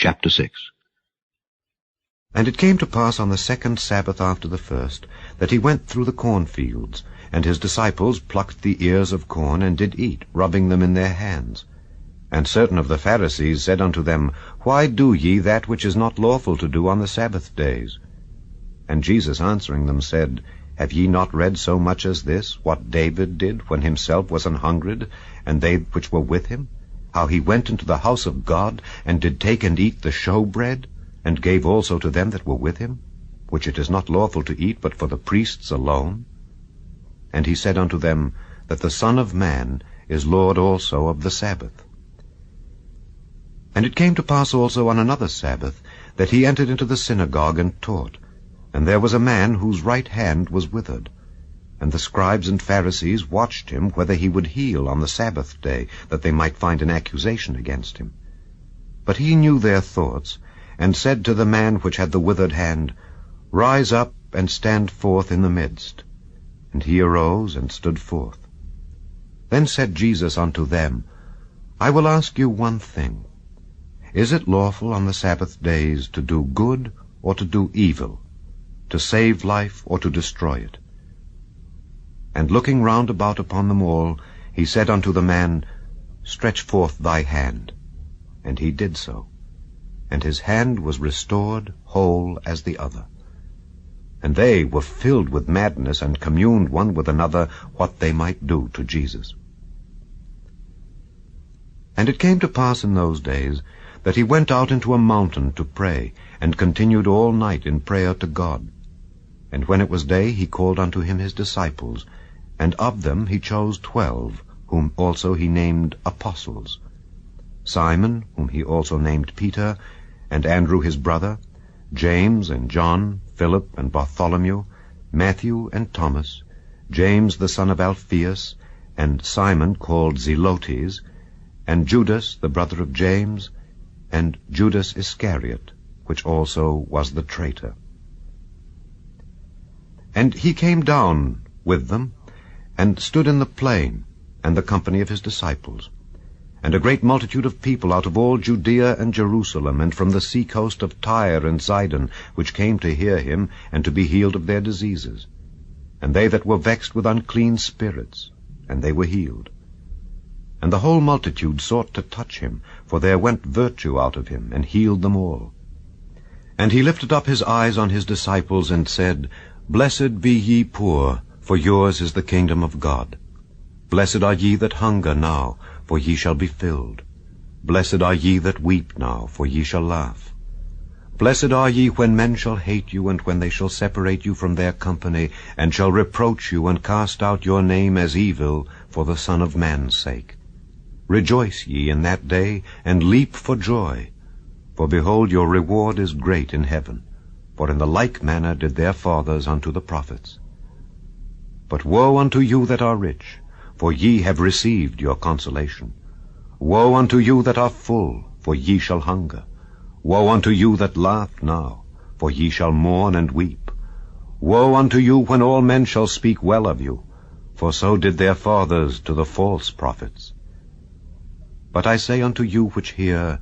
Chapter 6. And it came to pass on the second Sabbath after the first, that he went through the cornfields, and his disciples plucked the ears of corn, and did eat, rubbing them in their hands. And certain of the Pharisees said unto them, Why do ye that which is not lawful to do on the Sabbath days? And Jesus answering them said, Have ye not read so much as this, what David did when himself was an hungred, and they which were with him? How he went into the house of God, and did take and eat the showbread, and gave also to them that were with him, which it is not lawful to eat but for the priests alone? And he said unto them, that the Son of Man is Lord also of the Sabbath. And it came to pass also on another Sabbath, that he entered into the synagogue and taught. And there was a man whose right hand was withered. And the scribes and Pharisees watched him whether he would heal on the Sabbath day, that they might find an accusation against him. But he knew their thoughts, and said to the man which had the withered hand, Rise up, and stand forth in the midst. And he arose, and stood forth. Then said Jesus unto them, I will ask you one thing. Is it lawful on the Sabbath days to do good or to do evil, to save life or to destroy it? And looking round about upon them all, he said unto the man, Stretch forth thy hand. And he did so. And his hand was restored whole as the other. And they were filled with madness, and communed one with another what they might do to Jesus. And it came to pass in those days, that he went out into a mountain to pray, and continued all night in prayer to God. And when it was day, he called unto him his disciples, and of them he chose 12, whom also he named apostles: Simon, whom he also named Peter, and Andrew his brother, James and John, Philip and Bartholomew, Matthew and Thomas, James the son of Alphaeus, and Simon called Zelotes, and Judas the brother of James, and Judas Iscariot, which also was the traitor. And he came down with them, and stood in the plain, and the company of his disciples. And a great multitude of people out of all Judea and Jerusalem, and from the sea coast of Tyre and Sidon, which came to hear him, and to be healed of their diseases. And they that were vexed with unclean spirits, and they were healed. And the whole multitude sought to touch him, for there went virtue out of him, and healed them all. And he lifted up his eyes on his disciples, and said, Blessed be ye poor, for yours is the kingdom of God. Blessed are ye that hunger now, for ye shall be filled. Blessed are ye that weep now, for ye shall laugh. Blessed are ye when men shall hate you, and when they shall separate you from their company, and shall reproach you, and cast out your name as evil, for the Son of Man's sake. Rejoice ye in that day, and leap for joy. For behold, your reward is great in heaven. For in the like manner did their fathers unto the prophets. But woe unto you that are rich, for ye have received your consolation. Woe unto you that are full, for ye shall hunger. Woe unto you that laugh now, for ye shall mourn and weep. Woe unto you when all men shall speak well of you, for so did their fathers to the false prophets. But I say unto you which hear,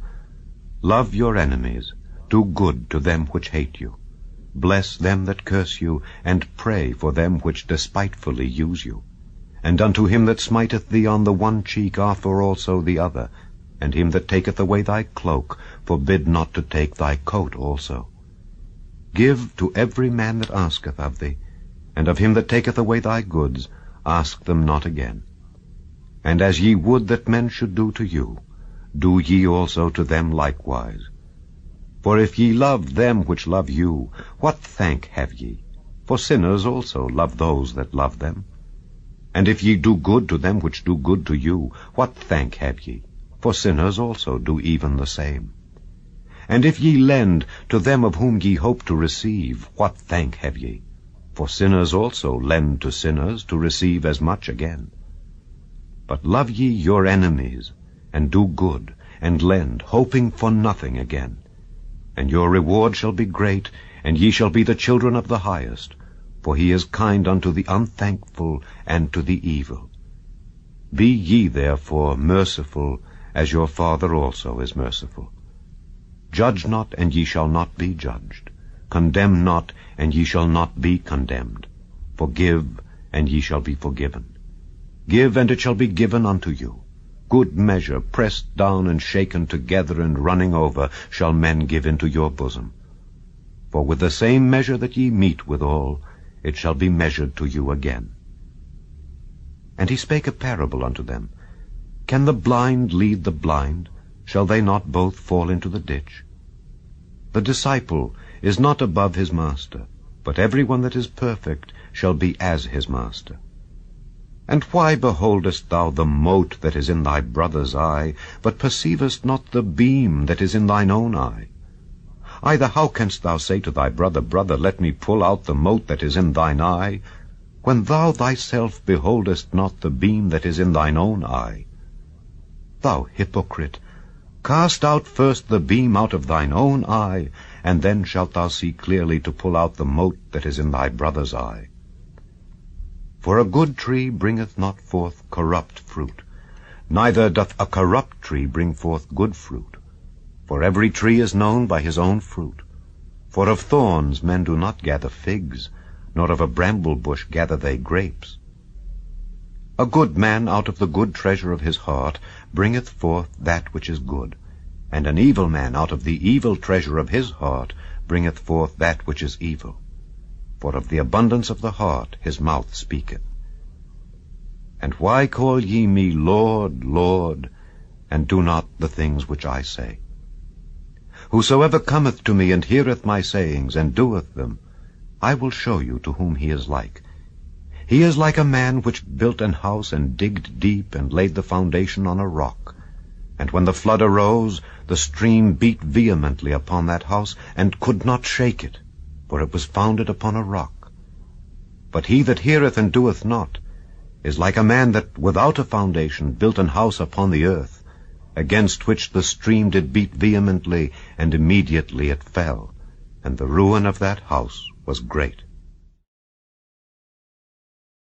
Love your enemies, do good to them which hate you. Bless them that curse you, and pray for them which despitefully use you. And unto him that smiteth thee on the one cheek offer also the other, and him that taketh away thy cloak forbid not to take thy coat also. Give to every man that asketh of thee, and of him that taketh away thy goods ask them not again. And as ye would that men should do to you, do ye also to them likewise. For if ye love them which love you, what thank have ye? For sinners also love those that love them. And if ye do good to them which do good to you, what thank have ye? For sinners also do even the same. And if ye lend to them of whom ye hope to receive, what thank have ye? For sinners also lend to sinners to receive as much again. But love ye your enemies, and do good, and lend, hoping for nothing again. And your reward shall be great, and ye shall be the children of the highest, for he is kind unto the unthankful and to the evil. Be ye therefore merciful, as your Father also is merciful. Judge not, and ye shall not be judged. Condemn not, and ye shall not be condemned. Forgive, and ye shall be forgiven. Give, and it shall be given unto you. Good measure, pressed down and shaken together and running over, shall men give into your bosom. For with the same measure that ye mete withal, it shall be measured to you again. And he spake a parable unto them. Can the blind lead the blind? Shall they not both fall into the ditch? The disciple is not above his master, but every one that is perfect shall be as his master. And why beholdest thou the mote that is in thy brother's eye, but perceivest not the beam that is in thine own eye? Either how canst thou say to thy brother, Brother, let me pull out the mote that is in thine eye, when thou thyself beholdest not the beam that is in thine own eye? Thou hypocrite, cast out first the beam out of thine own eye, and then shalt thou see clearly to pull out the mote that is in thy brother's eye. For a good tree bringeth not forth corrupt fruit, neither doth a corrupt tree bring forth good fruit. For every tree is known by his own fruit. For of thorns men do not gather figs, nor of a bramble bush gather they grapes. A good man out of the good treasure of his heart bringeth forth that which is good, and an evil man out of the evil treasure of his heart bringeth forth that which is evil. For of the abundance of the heart his mouth speaketh. And why call ye me Lord, Lord, and do not the things which I say? Whosoever cometh to me and heareth my sayings, and doeth them, I will show you to whom he is like. He is like a man which built an house, and digged deep, and laid the foundation on a rock. And when the flood arose, the stream beat vehemently upon that house, and could not shake it, for it was founded upon a rock. But he that heareth and doeth not is like a man that without a foundation built an house upon the earth, against which the stream did beat vehemently, and immediately it fell, and the ruin of that house was great.